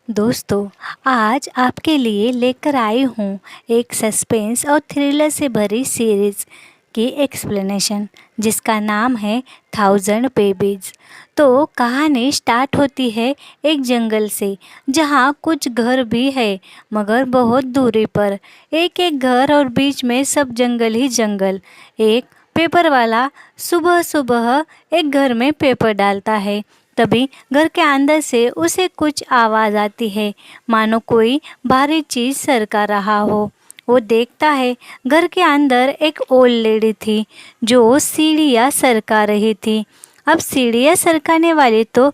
दोस्तों, आज आपके लिए लेकर आई हूँ एक सस्पेंस और थ्रिलर से भरी सीरीज़ की एक्सप्लेनेशन जिसका नाम है थाउजेंड बेबीज़। तो कहानी स्टार्ट होती है एक जंगल से जहाँ कुछ घर भी है मगर बहुत दूरी पर। एक एक घर और बीच में सब जंगल ही जंगल। एक पेपर वाला सुबह सुबह एक घर में पेपर डालता है। तभी घर के अंदर से उसे कुछ आवाज़ आती है, मानो कोई भारी चीज़ सरका रहा हो। वो देखता है घर के अंदर एक ओल्ड लेडी थी जो सीढ़ियाँ सरका रही थी। अब सीढ़ियाँ सरकाने वाली तो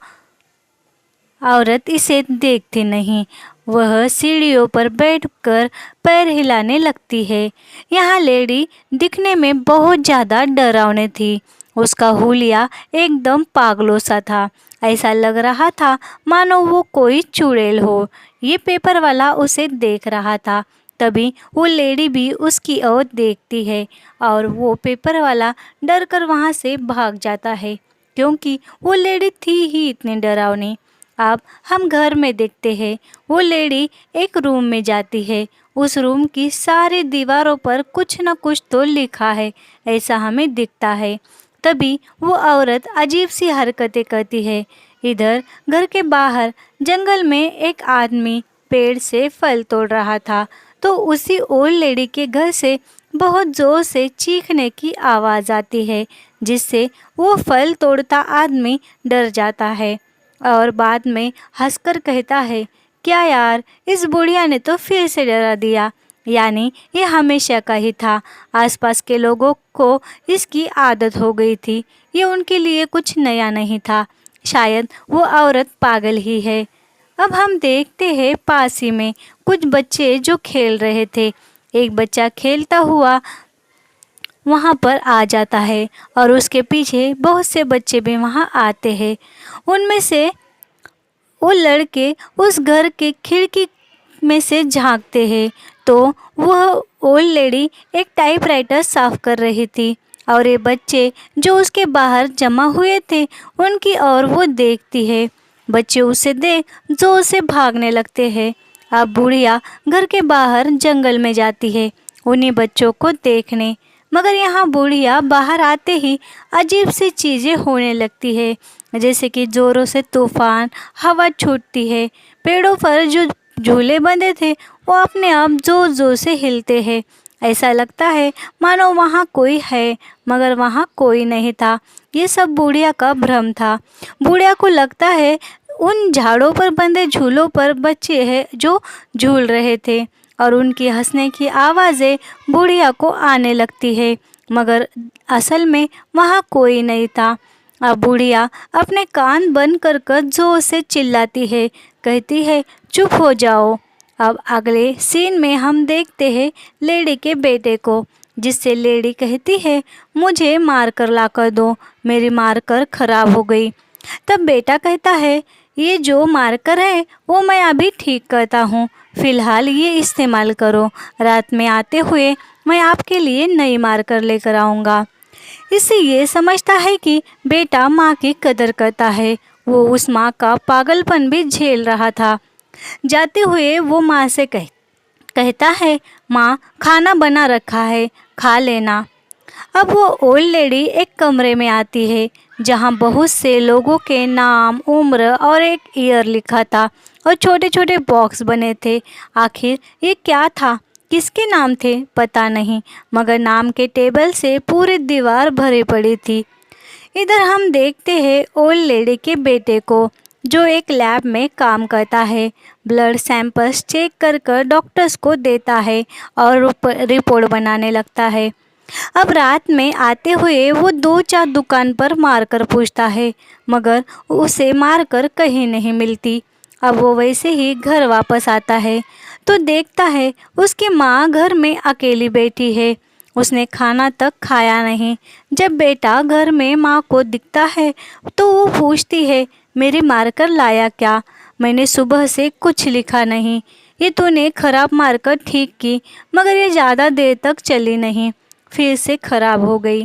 औरत इसे देखती नहीं। वह सीढ़ियों पर बैठकर पैर हिलाने लगती है। यहाँ लेडी दिखने में बहुत ज़्यादा डरावनी थी। उसका हुलिया एकदम पागलों सा था। ऐसा लग रहा था मानो वो कोई चुड़ैल हो। ये पेपर वाला उसे देख रहा था। तभी वो लेडी भी उसकी ओर देखती है और वो पेपर वाला डर कर वहाँ से भाग जाता है क्योंकि वो लेडी थी ही इतनी डरावनी। अब हम घर में देखते हैं वो लेडी एक रूम में जाती है। उस रूम की सारी दीवारों पर कुछ न कुछ तो लिखा है, ऐसा हमें दिखता है। तभी वो औरत अजीब सी हरकतें करती है। इधर घर के बाहर जंगल में एक आदमी पेड़ से फल तोड़ रहा था तो उसी ओल्ड लेडी के घर से बहुत ज़ोर से चीखने की आवाज़ आती है जिससे वो फल तोड़ता आदमी डर जाता है और बाद में हंसकर कहता है, क्या यार, इस बुढ़िया ने तो फिर से डरा दिया। यानी ये हमेशा का ही था। आसपास के लोगों को इसकी आदत हो गई थी। ये उनके लिए कुछ नया नहीं था। शायद वो औरत पागल ही है। अब हम देखते हैं पास ही में कुछ बच्चे जो खेल रहे थे। एक बच्चा खेलता हुआ वहाँ पर आ जाता है और उसके पीछे बहुत से बच्चे भी वहाँ आते हैं। उनमें से वो लड़के उस घर के खिड़की में से झांकते हैं तो वह ओल्ड लेडी एक टाइपराइटर साफ कर रही थी और ये बच्चे जो उसके बाहर जमा हुए थे उनकी ओर वो देखती है। बच्चे उसे देख जोर से भागने लगते हैं। अब बुढ़िया घर के बाहर जंगल में जाती है उन्हीं बच्चों को देखने। मगर यहाँ बुढ़िया बाहर आते ही अजीब सी चीज़ें होने लगती है, जैसे कि ज़ोरों से तूफान, हवा छूटती है। पेड़ों पर जो झूले बंधे थे वो अपने आप जोर जोर से हिलते हैं। ऐसा लगता है मानो वहाँ कोई है मगर वहाँ कोई नहीं था। ये सब बुढ़िया का भ्रम था। बुढ़िया को लगता है उन झाड़ों पर बंधे झूलों पर बच्चे हैं जो झूल रहे थे और उनकी हंसने की आवाज़ें बुढ़िया को आने लगती है मगर असल में वहाँ कोई नहीं था। अब बुढ़िया अपने कान बंद कर कर जोर से चिल्लाती है, कहती है, चुप हो जाओ। अब अगले सीन में हम देखते हैं लेडी के बेटे को, जिससे लेडी कहती है, मुझे मार कर ला कर दो, मेरी मार कर खराब हो गई। तब बेटा कहता है, ये जो मार्कर है वो मैं अभी ठीक करता हूँ, फ़िलहाल ये इस्तेमाल करो, रात में आते हुए मैं आपके लिए नई मार्कर लेकर आऊँगा। इससे ये समझता है कि बेटा माँ की कदर करता है। वो उस माँ का पागलपन भी झेल रहा था। जाते हुए वो माँ से कहता है, माँ, खाना बना रखा है, खा लेना। अब वो ओल्ड लेडी एक कमरे में आती है जहाँ बहुत से लोगों के नाम, उम्र और एक ईयर लिखा था और छोटे छोटे बॉक्स बने थे। आखिर ये क्या था, किसके नाम थे पता नहीं, मगर नाम के टेबल से पूरी दीवार भरी पड़ी थी। इधर हम देखते हैं ओल्ड लेडी के बेटे को जो एक लैब में काम करता है। ब्लड सैंपल्स चेक कर कर डॉक्टर्स को देता है और रिपोर्ट बनाने लगता है। अब रात में आते हुए वो दो चार दुकान पर मारकर पूछता है मगर उसे मारकर कहीं नहीं मिलती। अब वो वैसे ही घर वापस आता है तो देखता है उसकी माँ घर में अकेली बैठी है। उसने खाना तक खाया नहीं। जब बेटा घर में माँ को दिखता है तो वो पूछती है, मेरी मारकर लाया क्या? मैंने सुबह से कुछ लिखा नहीं। ये तूने खराब मारकर ठीक की मगर ये ज़्यादा देर तक चली नहीं, फिर से खराब हो गई।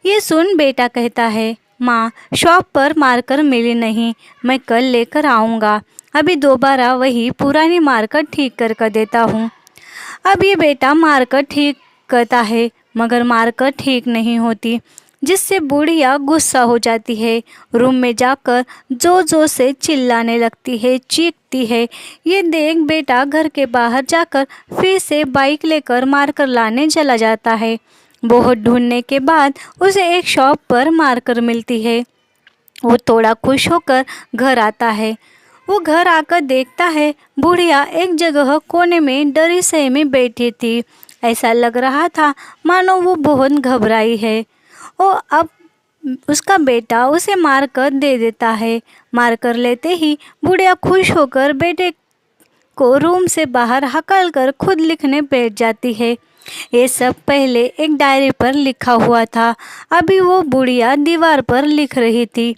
ये सुन बेटा कहता है, माँ, शॉप पर मारकर मिली नहीं, मैं कल लेकर आऊँगा। अभी दोबारा वही पुरानी मार्कर ठीक कर देता हूँ। अब ये बेटा मार्कर ठीक करता है मगर मार्कर ठीक नहीं होती, जिससे बुढ़िया गुस्सा हो जाती है। रूम में जाकर जोर जोर से चिल्लाने लगती है, चीखती है। ये देख बेटा घर के बाहर जाकर फिर से बाइक लेकर मार्कर लाने चला जाता है। बहुत ढूंढने के बाद उसे एक शॉप पर मार्कर मिलती है। वो थोड़ा खुश होकर घर आता है। वो घर आकर देखता है बुढ़िया एक जगह कोने में डरी सहमी बैठी थी। ऐसा लग रहा था मानो वो बहुत घबराई है। वो अब उसका बेटा उसे मारकर दे देता है। मारकर लेते ही बुढ़िया खुश होकर बेटे को रूम से बाहर हकल कर खुद लिखने बैठ जाती है। ये सब पहले एक डायरी पर लिखा हुआ था, अभी वो बुढ़िया दीवार पर लिख रही थी।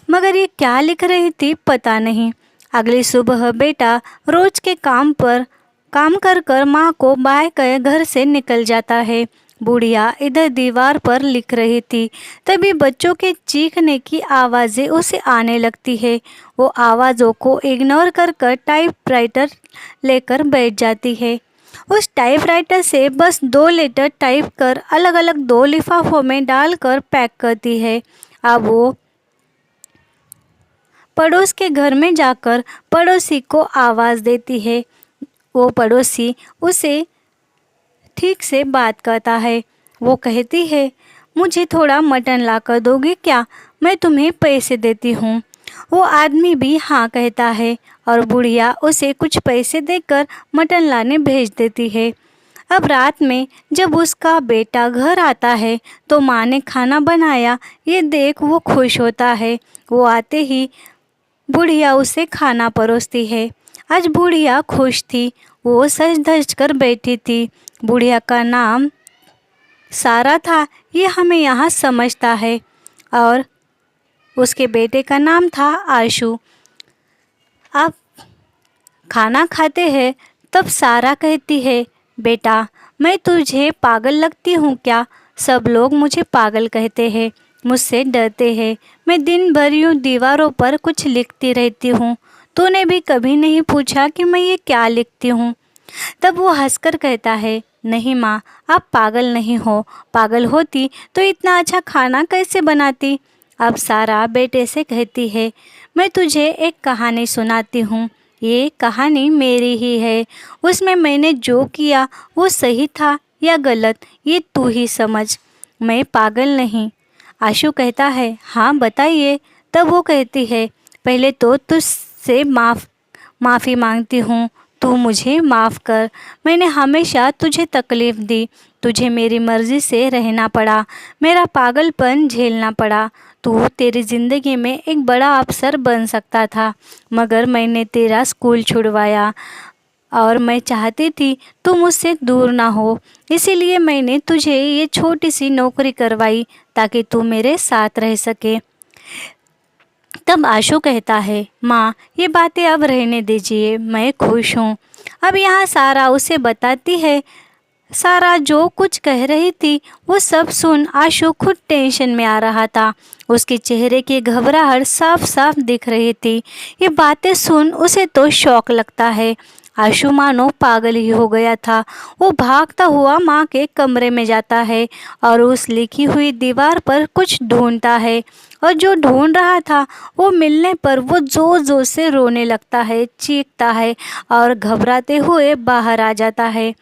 मगर ये क्या लिख रही थी पता नहीं। अगली सुबह बेटा रोज के काम कर कर माँ को बाय कर घर से निकल जाता है। बुढ़िया इधर दीवार पर लिख रही थी, तभी बच्चों के चीखने की आवाज़ें उसे आने लगती है। वो आवाज़ों को इग्नोर कर कर टाइपराइटर लेकर बैठ जाती है। उस टाइपराइटर से बस 2 लेटर टाइप कर अलग अलग 2 लिफाफों में डालकर पैक करती है। अब वो पड़ोस के घर में जाकर पड़ोसी को आवाज़ देती है। वो पड़ोसी उसे ठीक से बात करता है। वो कहती है, मुझे थोड़ा मटन ला कर दोगे क्या? मैं तुम्हें पैसे देती हूँ। वो आदमी भी हाँ कहता है और बुढ़िया उसे कुछ पैसे देकर मटन लाने भेज देती है। अब रात में जब उसका बेटा घर आता है तो माँ ने खाना बनाया ये देख वो खुश होता है। वो आते ही बुढ़िया उसे खाना परोसती है। आज बुढ़िया खुश थी, वो सज धज कर बैठी थी। बुढ़िया का नाम सारा था, ये हमें यहाँ समझता है, और उसके बेटे का नाम था आशु। अब खाना खाते हैं तब सारा कहती है, बेटा मैं तुझे पागल लगती हूँ क्या? सब लोग मुझे पागल कहते हैं, मुझसे डरते हैं। मैं दिन भर यूँ दीवारों पर कुछ लिखती रहती हूँ। तूने भी कभी नहीं पूछा कि मैं ये क्या लिखती हूँ? तब वो हंसकर कहता है, नहीं माँ, आप पागल नहीं हो। पागल होती तो इतना अच्छा खाना कैसे बनाती? अब सारा बेटे से कहती है, मैं तुझे एक कहानी सुनाती हूँ। ये कहानी मेरी ही है। उसमें मैंने जो किया वो सही था या गलत ये तू ही समझ। मैं पागल नहीं। आशु कहता है, हाँ बताइए। तब वो कहती है, पहले तो तुझसे माफ़ी मांगती हूँ, तू मुझे माफ़ कर। मैंने हमेशा तुझे तकलीफ़ दी, तुझे मेरी मर्ज़ी से रहना पड़ा, मेरा पागलपन झेलना पड़ा। तू तेरी ज़िंदगी में एक बड़ा अफ़सर बन सकता था, मगर मैंने तेरा स्कूल छुड़वाया और मैं चाहती थी तू मुझसे दूर ना हो, इसीलिए मैंने तुझे ये छोटी सी नौकरी करवाई ताकि तू मेरे साथ रह सके। तब आशु कहता है, माँ ये बातें अब रहने दीजिए, मैं खुश हूँ। अब यहाँ सारा उसे बताती है। सारा जो कुछ कह रही थी वो सब सुन आशु खुद टेंशन में आ रहा था। उसके चेहरे की घबराहट साफ साफ दिख रही थी। ये बातें सुन उसे तो शौक लगता है। आशु मानो पागल ही हो गया था। वो भागता हुआ माँ के कमरे में जाता है और उस लिखी हुई दीवार पर कुछ ढूंढता है, और जो ढूंढ रहा था वो मिलने पर वो ज़ोर ज़ोर से रोने लगता है, चीखता है और घबराते हुए बाहर आ जाता है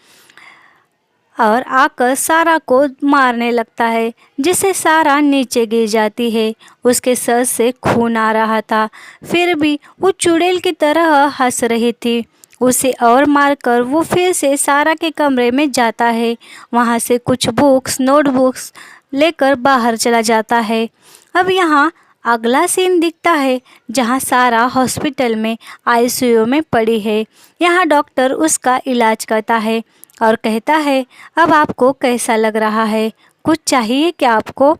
और आकर सारा को मारने लगता है, जिससे सारा नीचे गिर जाती है। उसके सर से खून आ रहा था, फिर भी वो चुड़ैल की तरह हंस रही थी। उसे और मारकर वो फिर से सारा के कमरे में जाता है। वहाँ से कुछ बुक्स नोटबुक्स लेकर बाहर चला जाता है। अब यहाँ अगला सीन दिखता है जहाँ सारा हॉस्पिटल में आईसीयू में पड़ी है। यहाँ डॉक्टर उसका इलाज करता है और कहता है, अब आपको कैसा लग रहा है? कुछ चाहिए क्या आपको?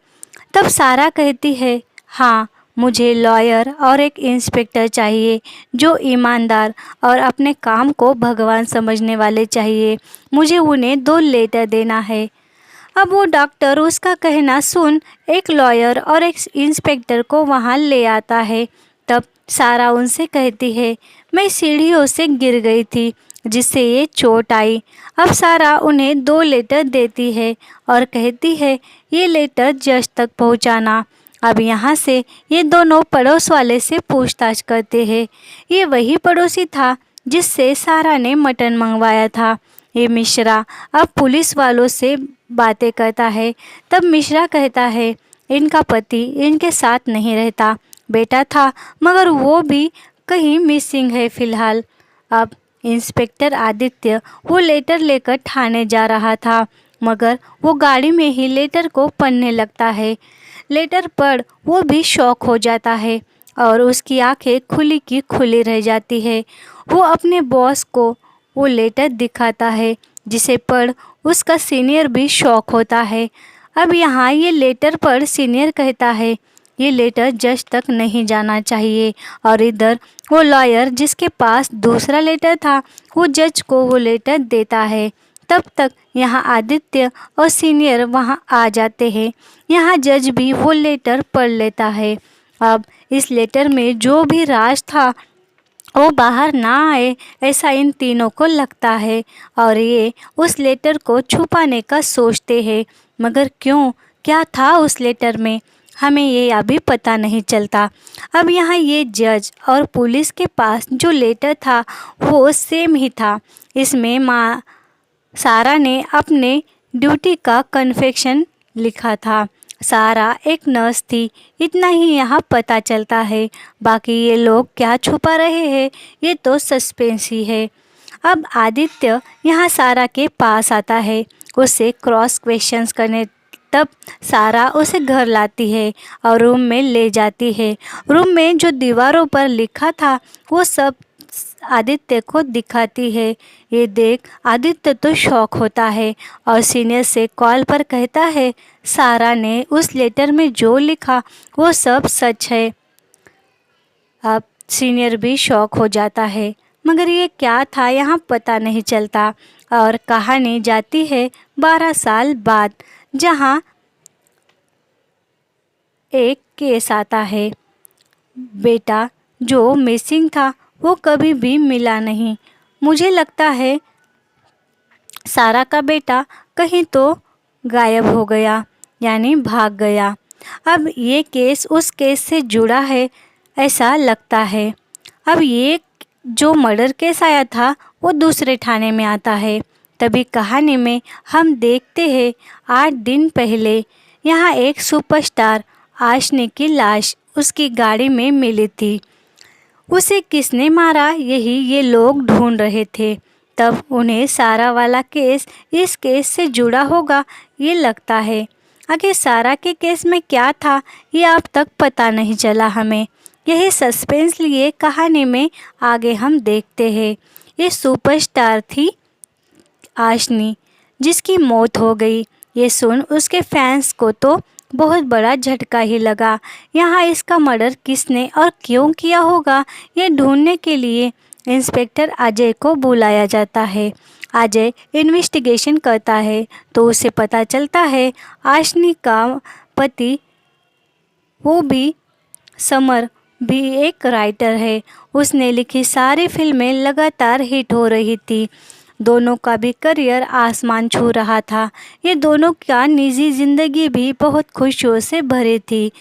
तब सारा कहती है, हाँ मुझे लॉयर और एक इंस्पेक्टर चाहिए जो ईमानदार और अपने काम को भगवान समझने वाले चाहिए। मुझे उन्हें 2 लेटर देना है। अब वो डॉक्टर उसका कहना सुन एक लॉयर और एक इंस्पेक्टर को वहाँ ले आता है। तब सारा उनसे कहती है, मैं सीढ़ियों से गिर गई थी जिससे ये चोट आई। अब सारा उन्हें 2 लेटर देती है और कहती है, ये लेटर जज तक पहुंचाना। अब यहाँ से ये दोनों पड़ोस वाले से पूछताछ करते हैं। ये वही पड़ोसी था जिससे सारा ने मटन मंगवाया था। ये मिश्रा अब पुलिस वालों से बातें करता है। तब मिश्रा कहता है, इनका पति इनके साथ नहीं रहता, बेटा था मगर वो भी कहीं मिसिंग है फ़िलहाल। अब इंस्पेक्टर आदित्य वो लेटर लेकर थाने जा रहा था, मगर वो गाड़ी में ही लेटर को पढ़ने लगता है। लेटर पढ़ वो भी शॉक हो जाता है और उसकी आंखें खुली की खुली रह जाती है। वो अपने बॉस को वो लेटर दिखाता है, जिसे पढ़ उसका सीनियर भी शॉक होता है। अब यहाँ ये लेटर पढ़ सीनियर कहता है, ये लेटर जज तक नहीं जाना चाहिए। और इधर वो लॉयर जिसके पास दूसरा लेटर था, वो जज को वो लेटर देता है। तब तक यहाँ आदित्य और सीनियर वहाँ आ जाते हैं। यहाँ जज भी वो लेटर पढ़ लेता है। अब इस लेटर में जो भी राज था वो बाहर ना आए, ऐसा इन तीनों को लगता है और ये उस लेटर को छुपाने का सोचते हैं। मगर क्यों, क्या था उस लेटर में, हमें ये अभी पता नहीं चलता। अब यहाँ ये जज और पुलिस के पास जो लेटर था वो सेम ही था। इसमें माँ सारा ने अपने ड्यूटी का कन्फेक्शन लिखा था। सारा एक नर्स थी, इतना ही यहाँ पता चलता है। बाकी ये लोग क्या छुपा रहे हैं ये तो सस्पेंस ही है। अब आदित्य यहाँ सारा के पास आता है उसे क्रॉस क्वेश्चंस करने। तब सारा उसे घर लाती है और रूम में ले जाती है। रूम में जो दीवारों पर लिखा था वो सब आदित्य को दिखाती है। ये देख आदित्य तो शॉक होता है और सीनियर से कॉल पर कहता है, सारा ने उस लेटर में जो लिखा वो सब सच है। अब सीनियर भी शॉक हो जाता है, मगर ये क्या था यहाँ पता नहीं चलता। और कहानी जाती है 12 साल बाद, जहाँ एक केस आता है। बेटा जो मिसिंग था वो कभी भी मिला नहीं। मुझे लगता है सारा का बेटा कहीं तो गायब हो गया, यानी भाग गया। अब ये केस उस केस से जुड़ा है ऐसा लगता है। अब ये जो मर्डर केस आया था वो दूसरे थाने में आता है। तभी कहानी में हम देखते हैं 8 दिन पहले यहाँ एक सुपरस्टार आशनी की लाश उसकी गाड़ी में मिली थी। उसे किसने मारा यही ये लोग ढूंढ रहे थे। तब उन्हें सारा वाला केस इस केस से जुड़ा होगा ये लगता है। आगे सारा के केस में क्या था ये अब तक पता नहीं चला हमें। यही सस्पेंस लिए कहानी में आगे हम देखते हैं। ये सुपरस्टार थी आशनी जिसकी मौत हो गई। ये सुन उसके फैंस को तो बहुत बड़ा झटका ही लगा। यहाँ इसका मर्डर किसने और क्यों किया होगा ये ढूंढने के लिए इंस्पेक्टर अजय को बुलाया जाता है। अजय इन्वेस्टिगेशन करता है तो उसे पता चलता है आशनी का पति वो भी समर भी एक राइटर है। उसने लिखी सारी फिल्में लगातार हिट हो रही थी। दोनों का भी करियर आसमान छू रहा था। ये दोनों का निजी ज़िंदगी भी बहुत खुशियों से भरी थी।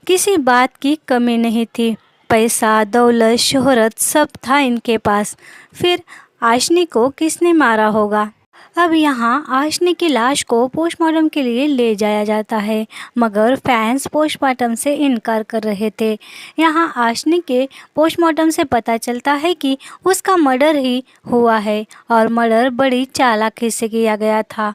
किसी बात की कमी नहीं थी। पैसा, दौलत, शोहरत सब था इनके पास। फिर आशनी को किसने मारा होगा। अब यहाँ आशनी की लाश को पोस्टमार्टम के लिए ले जाया जाता है, मगर फैंस पोस्टमार्टम से इनकार कर रहे थे। यहाँ आशनी के पोस्टमार्टम से पता चलता है कि उसका मर्डर ही हुआ है और मर्डर बड़ी चालाकी से किया गया था।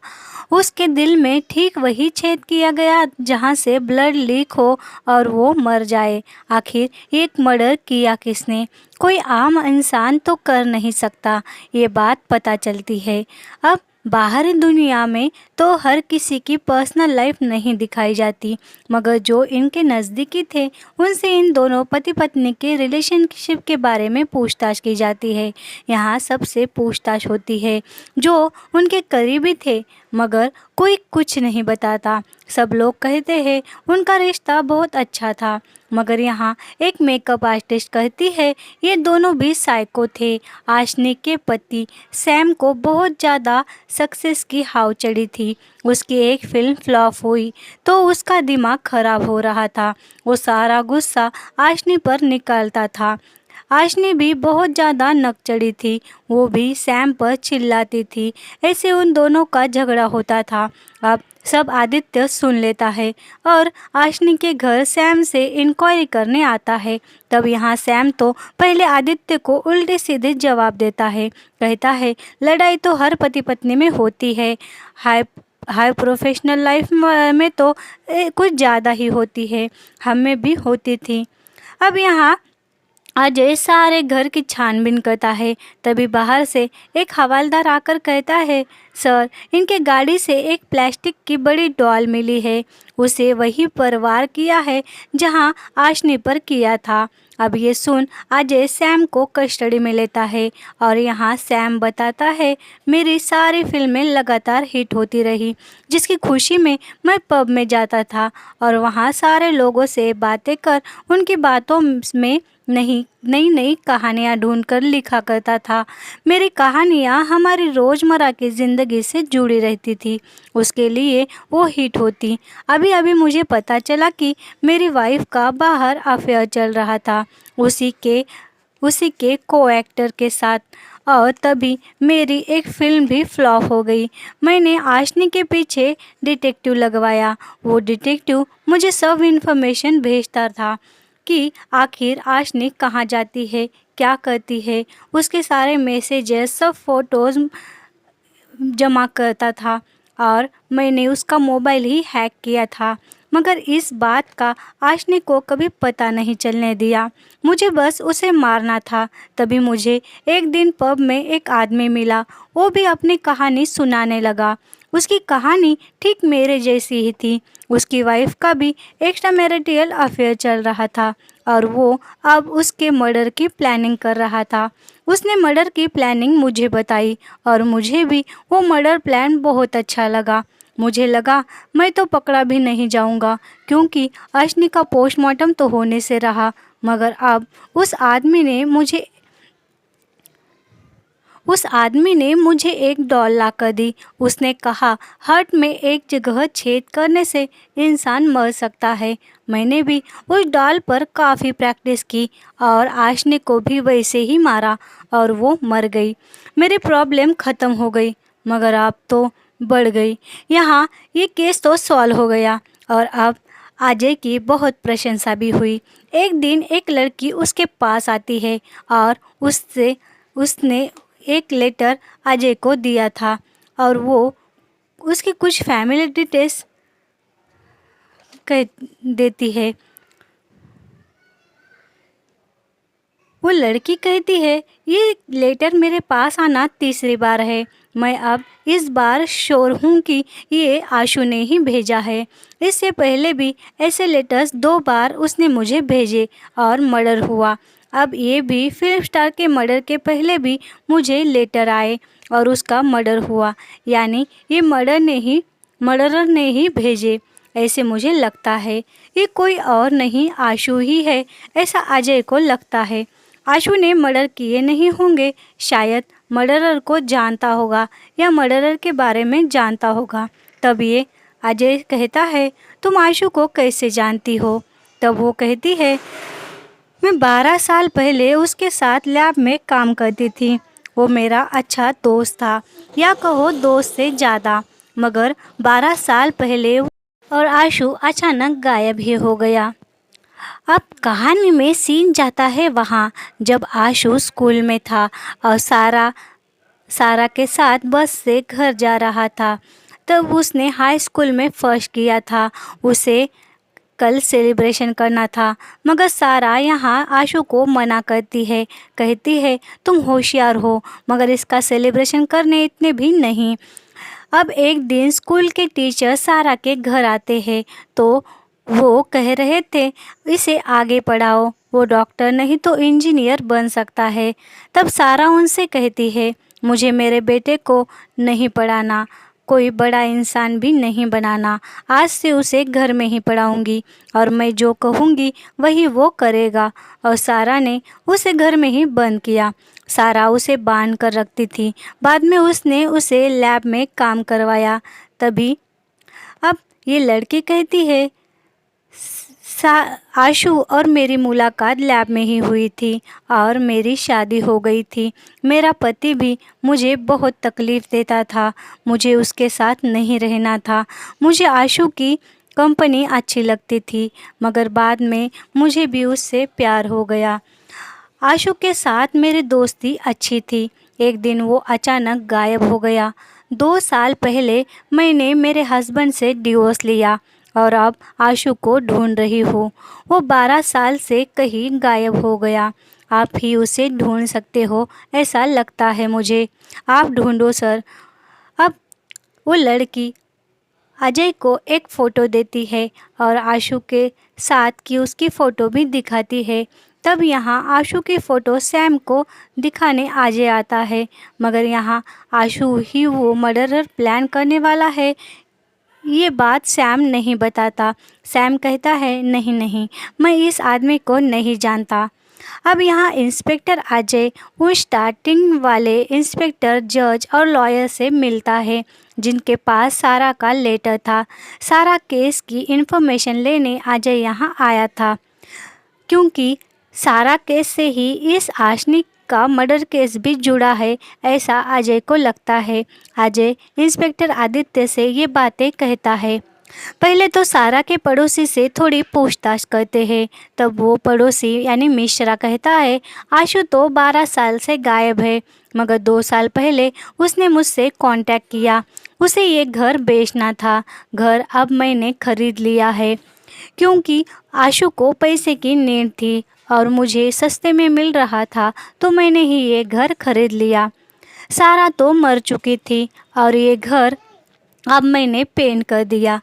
उसके दिल में ठीक वही छेद किया गया जहाँ से ब्लड लीक हो और वो मर जाए। आखिर एक मर्डर किया किसने, कोई आम इंसान तो कर नहीं सकता। ये बात पता चलती है। अब बाहरी दुनिया में तो हर किसी की पर्सनल लाइफ नहीं दिखाई जाती, मगर जो इनके नज़दीकी थे उनसे इन दोनों पति पत्नी के रिलेशनशिप के बारे में पूछताछ की जाती है। यहाँ सबसे पूछताछ होती है जो उनके करीबी थे, मगर कोई कुछ नहीं बताता। सब लोग कहते हैं उनका रिश्ता बहुत अच्छा था, मगर यहाँ एक मेकअप आर्टिस्ट कहती है ये दोनों भी साइको थे। आशनी के पति सैम को बहुत ज़्यादा सक्सेस की हाव चढ़ी थी। उसकी एक फिल्म फ्लॉप हुई तो उसका दिमाग खराब हो रहा था। वो सारा गुस्सा आशनी पर निकालता था। आशनी भी बहुत ज़्यादा नक चढ़ी थी। वो भी सैम पर चिल्लाती थी। ऐसे उन दोनों का झगड़ा होता था। अब सब आदित्य सुन लेता है और आशनी के घर सैम से इंक्वायरी करने आता है। तब यहाँ सैम तो पहले आदित्य को उल्टे सीधे जवाब देता है। कहता है लड़ाई तो हर पति पत्नी में होती है, हाई प्रोफेशनल लाइफ में तो कुछ ज़्यादा ही होती है, हमें भी होती थी। अब यहाँ अजय सारे घर की छानबीन करता है। तभी बाहर से एक हवालदार आकर कहता है सर, इनके गाड़ी से एक प्लास्टिक की बड़ी डॉल मिली है। उसे वही पर वार किया है जहां आशनी पर किया था। अब ये सुन अजय सैम को कस्टडी में लेता है और यहाँ सैम बताता है मेरी सारी फिल्में लगातार हिट होती रही, जिसकी खुशी में मैं पब में जाता था और वहाँ सारे लोगों से बातें कर उनकी बातों में नई नई कहानियाँ ढूंढकर लिखा करता था। मेरी कहानियाँ हमारी रोज़मर्रा की ज़िंदगी से जुड़ी रहती थी, उसके लिए वो हिट होती। अभी अभी मुझे पता चला कि मेरी वाइफ का बाहर अफेयर चल रहा था उसी के को एक्टर के साथ, और तभी मेरी एक फिल्म भी फ्लॉप हो गई। मैंने आशनी के पीछे डिटेक्टिव लगवाया। वो डिटेक्टिव मुझे सब इन्फॉर्मेशन भेजता था कि आखिर आशनी कहाँ जाती है, क्या करती है। उसके सारे मैसेजेस, सब फोटोज़ जमा करता था और मैंने उसका मोबाइल ही हैक किया था। मगर इस बात का आशनी को कभी पता नहीं चलने दिया। मुझे बस उसे मारना था। तभी मुझे एक दिन पब में एक आदमी मिला। वो भी अपनी कहानी सुनाने लगा। उसकी कहानी ठीक मेरे जैसी ही थी। उसकी वाइफ का भी एक्स्ट्रा मैरिटल अफेयर चल रहा था और वो अब उसके मर्डर की प्लानिंग कर रहा था। उसने मर्डर की प्लानिंग मुझे बताई और मुझे भी वो मर्डर प्लान बहुत अच्छा लगा। मुझे लगा मैं तो पकड़ा भी नहीं जाऊंगा, क्योंकि अश्नि का पोस्टमार्टम तो होने से रहा। मगर अब उस आदमी ने मुझे एक डॉल ला कर दी। उसने कहा हार्ट में एक जगह छेद करने से इंसान मर सकता है। मैंने भी उस डॉल पर काफ़ी प्रैक्टिस की और आशनी को भी वैसे ही मारा और वो मर गई। मेरी प्रॉब्लम ख़त्म हो गई, मगर अब तो बढ़ गई। यहाँ ये केस तो सॉल्व हो गया और अब अजय की बहुत प्रशंसा भी हुई। एक दिन एक लड़की उसके पास आती है और उसने एक लेटर अजय को दिया था और वो उसकी कुछ फैमिली डिटेल्स कह देती है। वो लड़की कहती है ये लेटर मेरे पास आना तीसरी बार है। मैं अब इस बार श्योर हूँ कि ये आशु ने ही भेजा है। इससे पहले भी ऐसे लेटर्स 2 बार उसने मुझे भेजे और मर्डर हुआ। अब ये भी फिल्म स्टार के मर्डर के पहले भी मुझे लेटर आए और उसका मर्डर हुआ। यानी ये मर्डरर ने ही भेजे, ऐसे मुझे लगता है। ये कोई और नहीं आशु ही है, ऐसा अजय को लगता है। आशु ने मर्डर किए नहीं होंगे, शायद मर्डरर को जानता होगा या मर्डरर के बारे में जानता होगा। तब ये अजय कहता है तुम आशु को कैसे जानती हो? तब वो कहती है मैं 12 साल पहले उसके साथ लैब में काम करती थी। वो मेरा अच्छा दोस्त था, या कहो दोस्त से ज़्यादा। मगर 12 साल पहले और आशु अचानक गायब ही हो गया। अब कहानी में सीन जाता है वहाँ जब आशु स्कूल में था और सारा के साथ बस से घर जा रहा था। तब उसने हाई स्कूल में फर्स्ट किया था। उसे कल सेलिब्रेशन करना था, मगर सारा यहाँ आशु को मना करती है। कहती है तुम होशियार हो, मगर इसका सेलिब्रेशन करने इतने भी नहीं। अब एक दिन स्कूल के टीचर सारा के घर आते हैं तो वो कह रहे थे इसे आगे पढ़ाओ, वो डॉक्टर नहीं तो इंजीनियर बन सकता है। तब सारा उनसे कहती है मुझे मेरे बेटे को नहीं पढ़ाना, कोई बड़ा इंसान भी नहीं बनाना। आज से उसे घर में ही पढ़ाऊंगी और मैं जो कहूँगी वही वो करेगा। और सारा ने उसे घर में ही बंद किया। सारा उसे बांध कर रखती थी। बाद में उसने उसे लैब में काम करवाया। तभी अब ये लड़की कहती है, आशु और मेरी मुलाकात लैब में ही हुई थी और मेरी शादी हो गई थी। मेरा पति भी मुझे बहुत तकलीफ़ देता था। मुझे उसके साथ नहीं रहना था। मुझे आशु की कंपनी अच्छी लगती थी, मगर बाद में मुझे भी उससे प्यार हो गया। आशु के साथ मेरी दोस्ती अच्छी थी। एक दिन वो अचानक गायब हो गया। 2 साल पहले मैंने मेरे हस्बैंड से डिवोर्स लिया और अब आशु को ढूंढ रही हूँ। वो 12 साल से कहीं गायब हो गया। आप ही उसे ढूंढ सकते हो, ऐसा लगता है मुझे। आप ढूंढो सर। अब वो लड़की अजय को एक फ़ोटो देती है और आशु के साथ की उसकी फ़ोटो भी दिखाती है। तब यहाँ आशु की फ़ोटो सैम को दिखाने अजय आता है, मगर यहाँ आशु ही वो मर्डरर प्लान करने वाला है, ये बात सैम नहीं बताता। सैम कहता है, नहीं नहीं, मैं इस आदमी को नहीं जानता। अब यहाँ इंस्पेक्टर अजय उन स्टार्टिंग वाले इंस्पेक्टर, जज और लॉयर से मिलता है जिनके पास सारा का लेटर था। सारा केस की इन्फॉर्मेशन लेने अजय यहाँ आया था, क्योंकि सारा केस से ही इस आशनी का मर्डर केस भी जुड़ा है, ऐसा अजय को लगता है। अजय इंस्पेक्टर आदित्य से ये बातें कहता है। पहले तो सारा के पड़ोसी से थोड़ी पूछताछ करते हैं। तब वो पड़ोसी यानी मिश्रा कहता है, आशु तो 12 साल से गायब है, मगर 2 साल पहले उसने मुझसे कांटेक्ट किया। उसे ये घर बेचना था। घर अब मैंने खरीद लिया है, क्योंकि आशु को पैसे की नीड थी और मुझे सस्ते में मिल रहा था, तो मैंने ही ये घर खरीद लिया। सारा तो मर चुकी थी और ये घर अब मैंने पेंट कर दिया।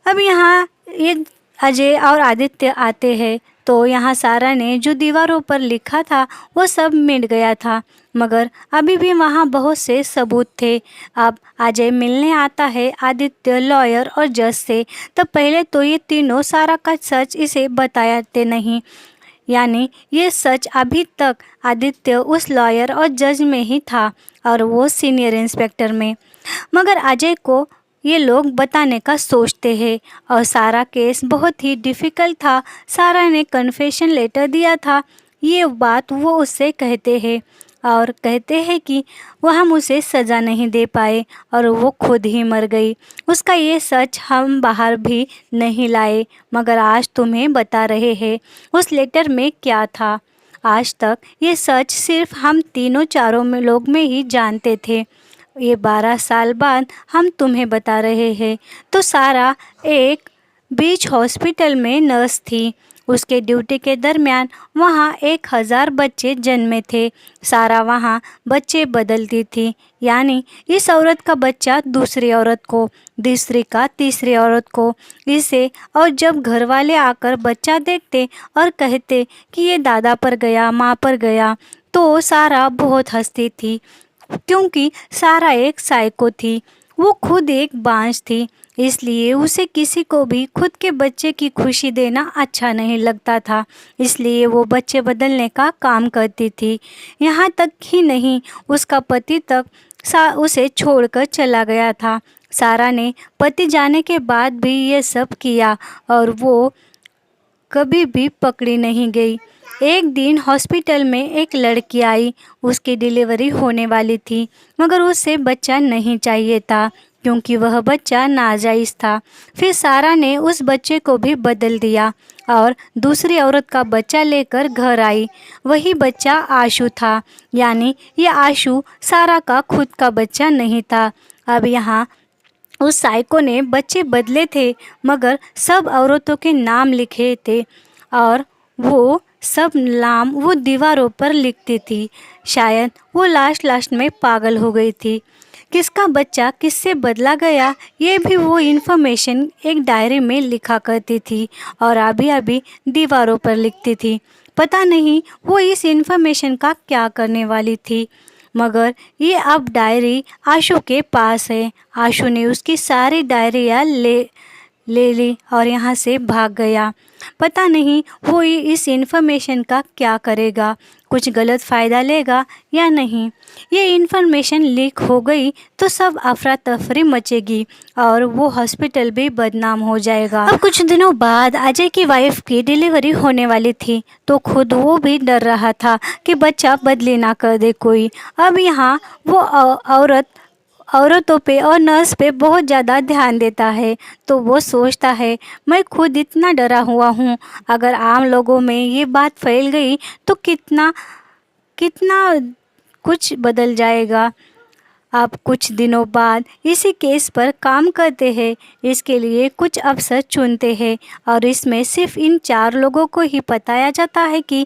अब यहाँ ये अजय और आदित्य आते हैं, तो यहाँ सारा ने जो दीवारों पर लिखा था वो सब मिट गया था, मगर अभी भी वहाँ बहुत से सबूत थे। अब अजय मिलने आता है आदित्य, लॉयर और जज से। तब पहले तो ये तीनों सारा का सच इसे बताते नहीं, यानी ये सच अभी तक आदित्य उस लॉयर और जज में ही था और वो सीनियर इंस्पेक्टर में। मगर अजय को ये लोग बताने का सोचते हैं और सारा केस बहुत ही डिफ़िकल्ट था। सारा ने कन्फेशन लेटर दिया था, ये बात वो उससे कहते हैं और कहते हैं कि वह हम उसे सज़ा नहीं दे पाए और वो खुद ही मर गई। उसका ये सच हम बाहर भी नहीं लाए, मगर आज तुम्हें बता रहे हैं उस लेटर में क्या था। आज तक ये सच सिर्फ हम तीनों चारों में लोग में ही जानते थे। ये 12 साल बाद हम तुम्हें बता रहे हैं। तो सारा एक बीच हॉस्पिटल में नर्स थी। उसके ड्यूटी के दरमियान वहाँ 1000 बच्चे जन्मे थे। सारा वहाँ बच्चे बदलती थी, यानी इस औरत का बच्चा दूसरी औरत को, दूसरी का तीसरी औरत को, इसे। और जब घर वाले आकर बच्चा देखते और कहते कि ये दादा पर गया, माँ पर गया, तो सारा बहुत हंसती थी, क्योंकि सारा एक साइको थी। वो खुद एक बांझ थी, इसलिए उसे किसी को भी खुद के बच्चे की खुशी देना अच्छा नहीं लगता था। इसलिए वो बच्चे बदलने का काम करती थी। यहाँ तक ही नहीं, उसका पति तक उसे छोड़कर चला गया था। सारा ने पति जाने के बाद भी ये सब किया और वो कभी भी पकड़ी नहीं गई। एक दिन हॉस्पिटल में एक लड़की आई। उसकी डिलीवरी होने वाली थी, मगर उसे बच्चा नहीं चाहिए था, क्योंकि वह बच्चा नाजायज़ था। फिर सारा ने उस बच्चे को भी बदल दिया और दूसरी औरत का बच्चा लेकर घर आई। वही बच्चा आशु था, यानी ये आशु सारा का खुद का बच्चा नहीं था। अब यहाँ उस साइको ने बच्चे बदले थे, मगर सब औरतों के नाम लिखे थे और वो सब नाम वो दीवारों पर लिखती थी। शायद वो लास्ट में पागल हो गई थी। किसका बच्चा किससे बदला गया, ये भी वो इन्फॉर्मेशन एक डायरी में लिखा करती थी और अभी अभी दीवारों पर लिखती थी। पता नहीं वो इस इन्फॉर्मेशन का क्या करने वाली थी। मगर ये अब डायरी आशु के पास है। आशु ने उसकी सारी डायरियाँ ले ली और यहाँ से भाग गया। पता नहीं वो इस इन्फॉर्मेशन का क्या करेगा, कुछ गलत फ़ायदा लेगा या नहीं। ये इन्फॉर्मेशन लीक हो गई तो सब अफरा तफरी मचेगी और वो हॉस्पिटल भी बदनाम हो जाएगा। अब कुछ दिनों बाद अजय की वाइफ की डिलीवरी होने वाली थी, तो खुद वो भी डर रहा था कि बच्चा बदली ना कर दे कोई। अब यहाँ वो औरतों पे और नर्स पे बहुत ज़्यादा ध्यान देता है, तो वो सोचता है मैं खुद इतना डरा हुआ हूँ, अगर आम लोगों में ये बात फैल गई तो कितना कितना कुछ बदल जाएगा। अब कुछ दिनों बाद इसी केस पर काम करते हैं, इसके लिए कुछ अफसर चुनते हैं और इसमें सिर्फ इन 4 लोगों को ही बताया जाता है कि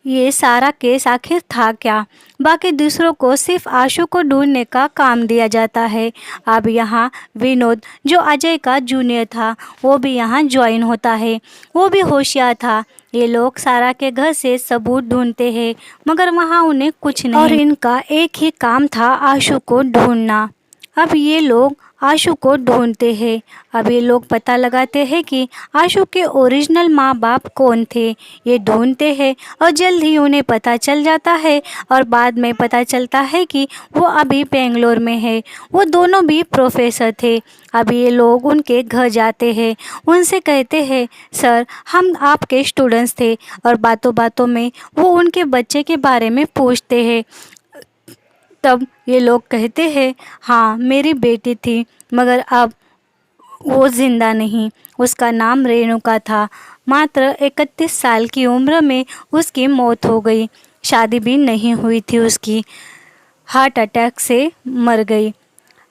ये सारा केस आखिर था क्या। बाकी दूसरों को सिर्फ आशु को ढूंढने का काम दिया जाता है। अब यहाँ विनोद, जो अजय का जूनियर था, वो भी यहाँ ज्वाइन होता है। वो भी होशियार था। ये लोग सारा के घर से सबूत ढूंढते हैं, मगर वहाँ उन्हें कुछ नहीं, और इनका एक ही काम था, आशु को ढूंढना। अब ये लोग आशु को ढूंढते हैं। अब ये लोग पता लगाते हैं कि आशु के ओरिजिनल माँ बाप कौन थे। ये ढूंढते हैं और जल्द ही उन्हें पता चल जाता है और बाद में पता चलता है कि वो अभी बेंगलोर में है। वो दोनों भी प्रोफेसर थे। अब ये लोग उनके घर जाते हैं, उनसे कहते हैं सर हम आपके स्टूडेंट्स थे, और बातों बातों में वो उनके बच्चे के बारे में पूछते हैं। तब ये लोग कहते हैं हाँ मेरी बेटी थी, मगर अब वो ज़िंदा नहीं। उसका नाम रेणुका था। मात्र 31 साल की उम्र में उसकी मौत हो गई। शादी भी नहीं हुई थी उसकी, हार्ट अटैक से मर गई।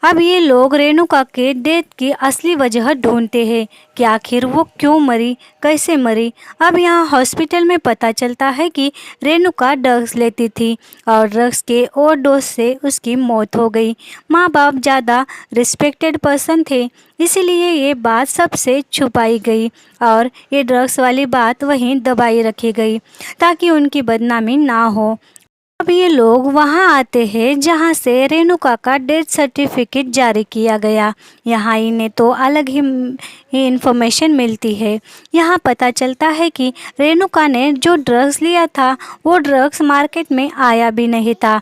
अब ये लोग रेणुका के डेथ की असली वजह ढूंढते हैं कि आखिर वो क्यों मरी, कैसे मरी। अब यहाँ हॉस्पिटल में पता चलता है कि रेणुका ड्रग्स लेती थी और ड्रग्स के ओवरडोज से उसकी मौत हो गई। माँ बाप ज़्यादा रिस्पेक्टेड पर्सन थे, इसीलिए ये बात सबसे छुपाई गई और ये ड्रग्स वाली बात वहीं दबाई रखी गई ताकि उनकी बदनामी ना हो। अब ये लोग वहाँ आते हैं जहाँ से रेणुका का डेथ सर्टिफिकेट जारी किया गया। यहाँ इन्हें तो अलग ही इन्फॉर्मेशन मिलती है। यहाँ पता चलता है कि रेणुका ने जो ड्रग्स लिया था वो ड्रग्स मार्केट में आया भी नहीं था,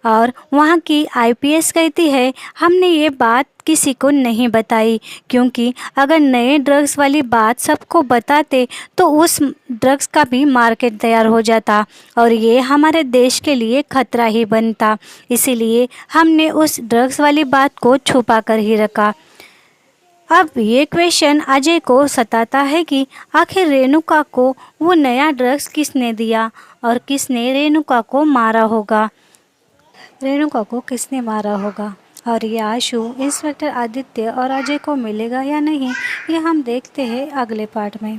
और वहाँ की आईपीएस कहती है हमने ये बात किसी को नहीं बताई, क्योंकि अगर नए ड्रग्स वाली बात सबको बताते तो उस ड्रग्स का भी मार्केट तैयार हो जाता और ये हमारे देश के लिए खतरा ही बनता। इसीलिए हमने उस ड्रग्स वाली बात को छुपा कर ही रखा। अब ये क्वेश्चन अजय को सताता है कि आखिर रेणुका को वो नया ड्रग्स किसने दिया और किसने रेणुका को मारा होगा। और ये आशु इंस्पेक्टर आदित्य और अजय को मिलेगा या नहीं, ये हम देखते हैं अगले पार्ट में।